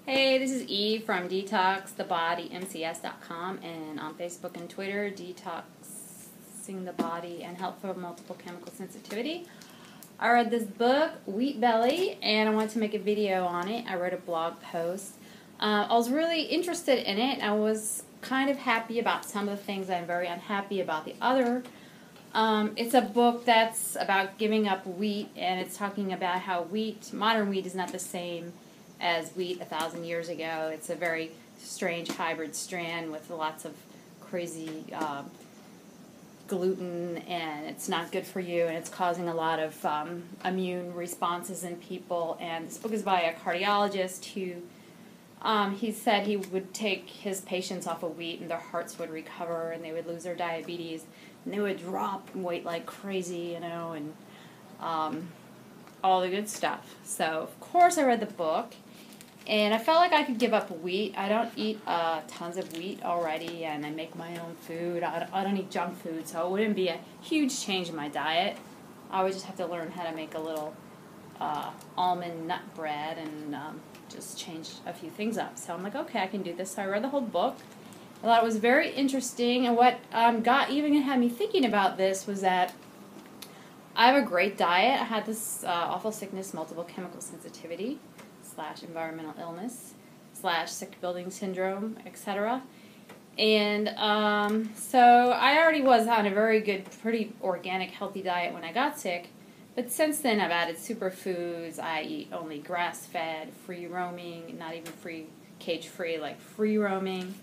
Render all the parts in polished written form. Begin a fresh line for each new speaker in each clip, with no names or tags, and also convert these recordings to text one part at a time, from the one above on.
Hey, this is Eve from DetoxTheBodyMCS.com and on Facebook and Twitter, Detoxing the Body and Help for Multiple Chemical Sensitivity. I read this book, Wheat Belly, and I wanted to make a video on it. I wrote a blog post. I was really interested in it. I was kind of happy about some of the things. I'm very unhappy about the other. It's a book that's about giving up wheat, and it's talking about how modern wheat is not the same as wheat 1,000 years ago. It's a very strange hybrid strand with lots of crazy gluten, and it's not good for you, and it's causing a lot of immune responses in people. And this book is by a cardiologist who he said he would take his patients off of wheat and their hearts would recover and they would lose their diabetes and they would drop in weight like crazy, you know, and all the good stuff. So, of course, I read the book. And I felt like I could give up wheat. I don't eat tons of wheat already, and I make my own food. I don't eat junk food, so it wouldn't be a huge change in my diet. I would just have to learn how to make a little almond nut bread and just change a few things up. So I'm like, okay, I can do this. So I read the whole book. I thought it was very interesting, and what even had me thinking about this was that I have a great diet. I had this awful sickness, multiple chemical sensitivity / environmental illness / sick building syndrome, etc. And so I already was on a very good, pretty organic, healthy diet when I got sick. But since then, I've added superfoods. I eat only grass-fed, free roaming, not even cage-free, like free roaming.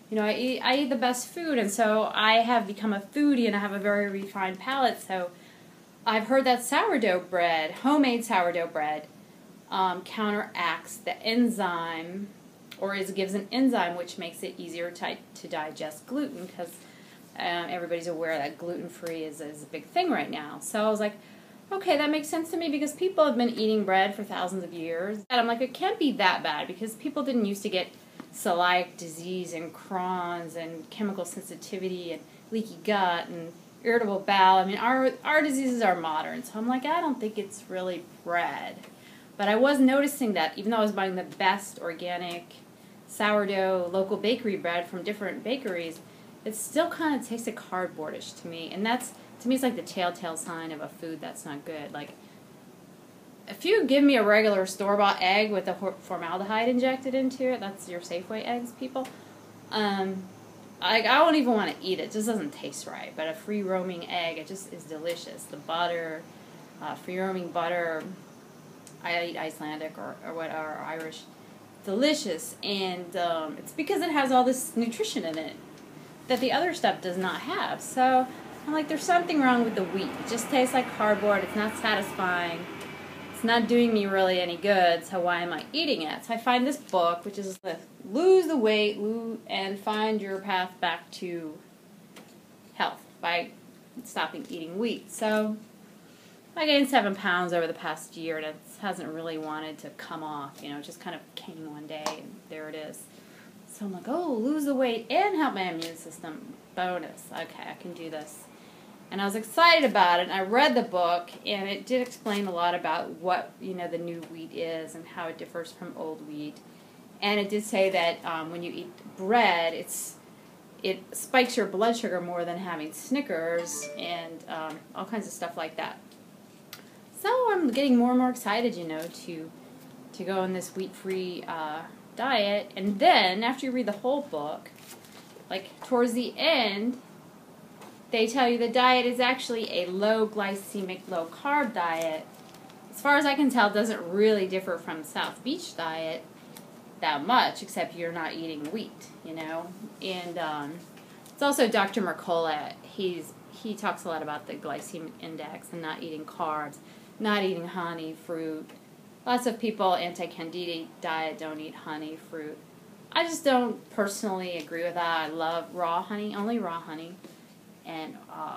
You know, I eat the best food, and so I have become a foodie, and I have a very refined palate. So I've heard that sourdough bread, homemade sourdough bread, counteracts the enzyme, or gives an enzyme which makes it easier to digest gluten, because everybody's aware that gluten-free is a big thing right now. So I was like, okay, that makes sense to me, because people have been eating bread for thousands of years. And I'm like, it can't be that bad, because people didn't used to get celiac disease and Crohn's and chemical sensitivity and leaky gut and irritable bowel. I mean, our diseases are modern. So I'm like, I don't think it's really bread. But I was noticing that even though I was buying the best organic sourdough local bakery bread from different bakeries, it still kind of tasted cardboardish to me. And that's, to me, it's like the telltale sign of a food that's not good. Like, if you give me a regular store-bought egg with a formaldehyde injected into it, that's your Safeway eggs, people, I won't even want to eat it. It just doesn't taste right. But a free-roaming egg, it just is delicious. The butter, free-roaming butter, I eat Icelandic or Irish, delicious, and it's because it has all this nutrition in it that the other stuff does not have. So I'm like, there's something wrong with the wheat. It just tastes like cardboard. It's not satisfying. It's not doing me really any good. So why am I eating it? So I find this book, which is Lose the Weight and Find Your Path Back to Health by stopping eating wheat. So I gained 7 pounds over the past year, and it hasn't really wanted to come off. You know, it just kind of came one day, and there it is. So I'm like, oh, lose the weight and help my immune system. Bonus. Okay, I can do this. And I was excited about it, and I read the book, and it did explain a lot about what, you know, the new wheat is and how it differs from old wheat. And it did say that when you eat bread, it spikes your blood sugar more than having Snickers and all kinds of stuff like that. So I'm getting more and more excited, you know, to go on this wheat-free diet. And then, after you read the whole book, like towards the end, they tell you the diet is actually a low glycemic, low carb diet. As far as I can tell, it doesn't really differ from the South Beach diet that much, except you're not eating wheat, you know. And it's also Dr. Mercola. He talks a lot about the glycemic index and not eating carbs, not eating honey, fruit. Lots of people, anti-candida diet, don't eat honey, fruit. I just don't personally agree with that. I love raw honey, only raw honey. And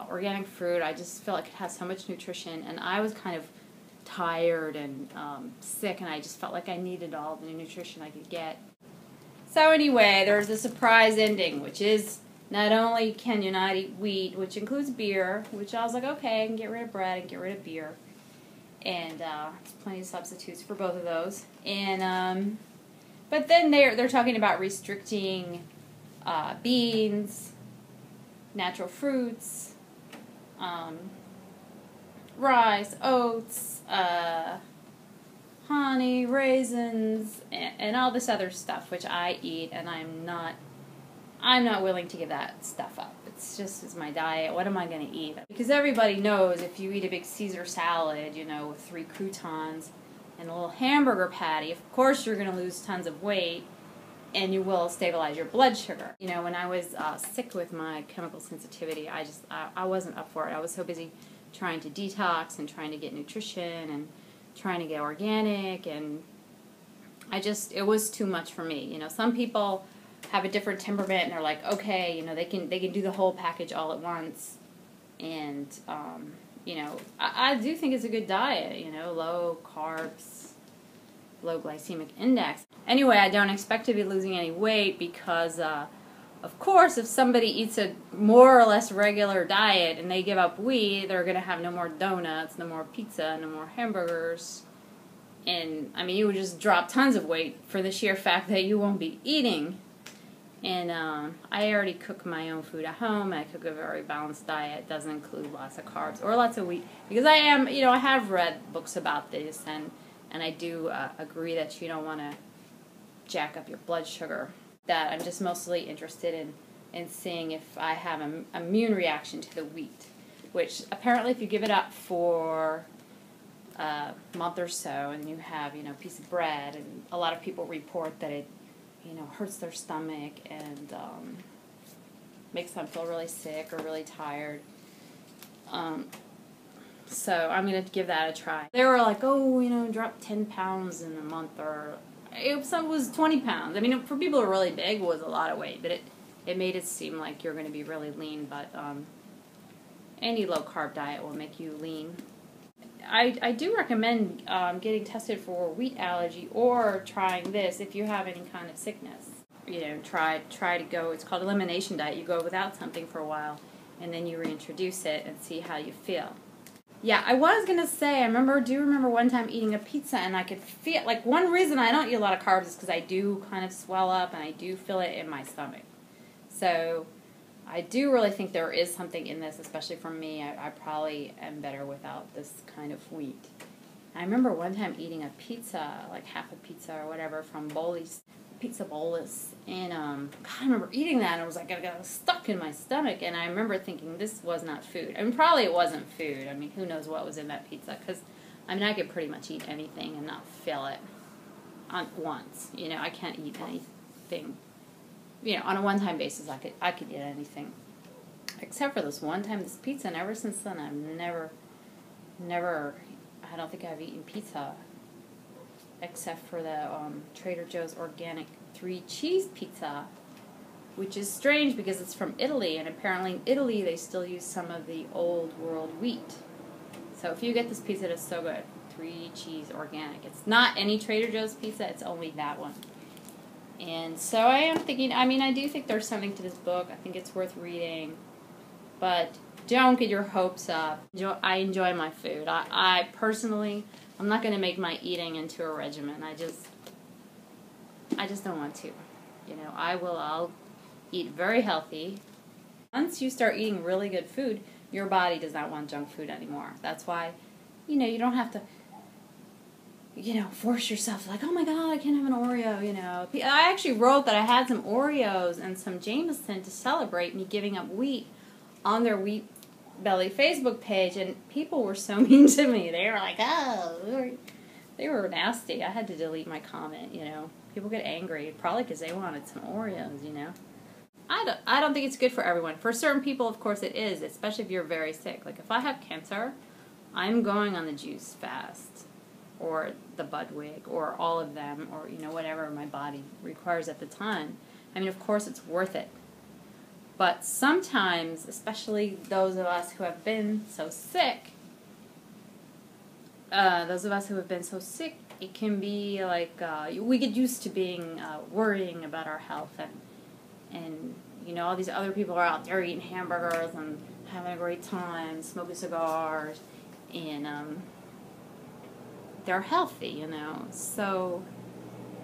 organic fruit, I just feel like it has so much nutrition. And I was kind of tired and sick, and I just felt like I needed all the nutrition I could get. So anyway, there's a surprise ending, which is not only can you not eat wheat, which includes beer, which I was like, okay, I can get rid of bread and get rid of beer. And there's plenty of substitutes for both of those. And But then they're talking about restricting beans, natural fruits, rice, oats, honey, raisins, and all this other stuff, which I eat, and I'm not willing to give that stuff up. It's my diet. What am I going to eat? Because everybody knows if you eat a big Caesar salad, with 3 croutons and a little hamburger patty, of course you're going to lose tons of weight, and you will stabilize your blood sugar. When I was sick with my chemical sensitivity, I wasn't up for it. I was so busy trying to detox and trying to get nutrition and trying to get organic, and it was too much for me. Some people have a different temperament, and they're like, okay, they can do the whole package all at once, and I do think it's a good diet, low carbs, low glycemic index. Anyway, I don't expect to be losing any weight because, of course, if somebody eats a more or less regular diet and they give up wheat, they're going to have no more donuts, no more pizza, no more hamburgers. And, you would just drop tons of weight for the sheer fact that you won't be eating. And I already cook my own food at home. I cook a very balanced diet. It doesn't include lots of carbs or lots of wheat. Because I have read books about this, and I do agree that you don't want to jack up your blood sugar. That I'm just mostly interested in seeing if I have an immune reaction to the wheat, which apparently if you give it up for a month or so and you have, a piece of bread, and a lot of people report that it, hurts their stomach and makes them feel really sick or really tired. So I'm going to give that a try. They were like, oh, drop 10 pounds in a month, or it was 20 pounds. For people who are really big, it was a lot of weight, but it made it seem like you're going to be really lean, but any low-carb diet will make you lean. I do recommend getting tested for wheat allergy or trying this if you have any kind of sickness. Try to go, it's called elimination diet. You go without something for a while, and then you reintroduce it and see how you feel. Yeah, I was going to say, I do remember one time eating a pizza, and I could feel, one reason I don't eat a lot of carbs is because I do kind of swell up, and I do feel it in my stomach. So I do really think there is something in this, especially for me. I probably am better without this kind of wheat. I remember one time eating a pizza, like half a pizza or whatever, from Pizza Bolus, and I remember eating that, and it was like I got stuck in my stomach, and I remember thinking this was not food. Probably it wasn't food. Who knows what was in that pizza, because, I could pretty much eat anything and not feel it once. I can't eat anything. On a one-time basis, I could eat anything, except for this one time, this pizza, and ever since then, I've never, I don't think I've eaten pizza, except for the Trader Joe's organic 3-cheese pizza, which is strange because it's from Italy, and apparently in Italy they still use some of the old world wheat. So if you get this pizza, it's so good. 3-cheese organic. It's not any Trader Joe's pizza, it's only that one. And so I am thinking, I do think there's something to this book. I think it's worth reading. But don't get your hopes up. I enjoy my food. I personally, I'm not going to make my eating into a regimen. I just don't want to. I'll eat very healthy. Once you start eating really good food, your body does not want junk food anymore. That's why, you don't have to, force yourself, like, oh my God, I can't have an Oreo, I actually wrote that I had some Oreos and some Jameson to celebrate me giving up wheat on their Wheat Belly Facebook page, and people were so mean to me. They were like, oh, they were nasty. I had to delete my comment, People get angry, probably because they wanted some Oreos, I don't think it's good for everyone. For certain people, of course, it is, especially if you're very sick. Like, if I have cancer, I'm going on the juice fast, or the Budwig, or all of them, or, whatever my body requires at the time. Of course, it's worth it. But sometimes, especially those of us who have been so sick, it can be like, we get used to being, worrying about our health, and all these other people are out there eating hamburgers and having a great time, smoking cigars, and they're healthy, so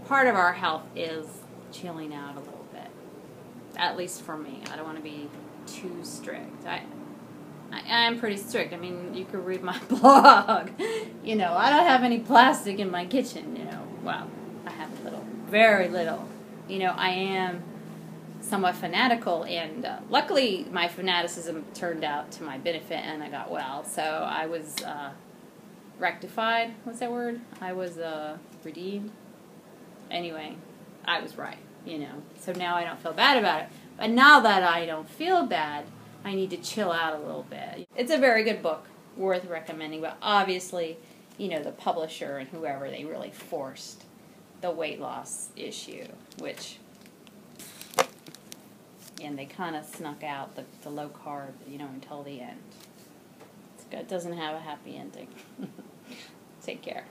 part of our health is chilling out a little bit. At least for me. I don't want to be too strict. I am pretty strict. I mean, you could read my blog. You know, I don't have any plastic in my kitchen, you know. Well, I have a little. Very little. You know, I am somewhat fanatical, and luckily my fanaticism turned out to my benefit, and I got well. So I was rectified. What's that word? I was redeemed. Anyway, I was right, you know. So now I don't feel bad about it. But now that I don't feel bad, I need to chill out a little bit. It's a very good book, worth recommending, but obviously, you know, the publisher and whoever, they really forced the weight loss issue, which, and they kind of snuck out the low carb, you know, until the end. It doesn't have a happy ending. Take care.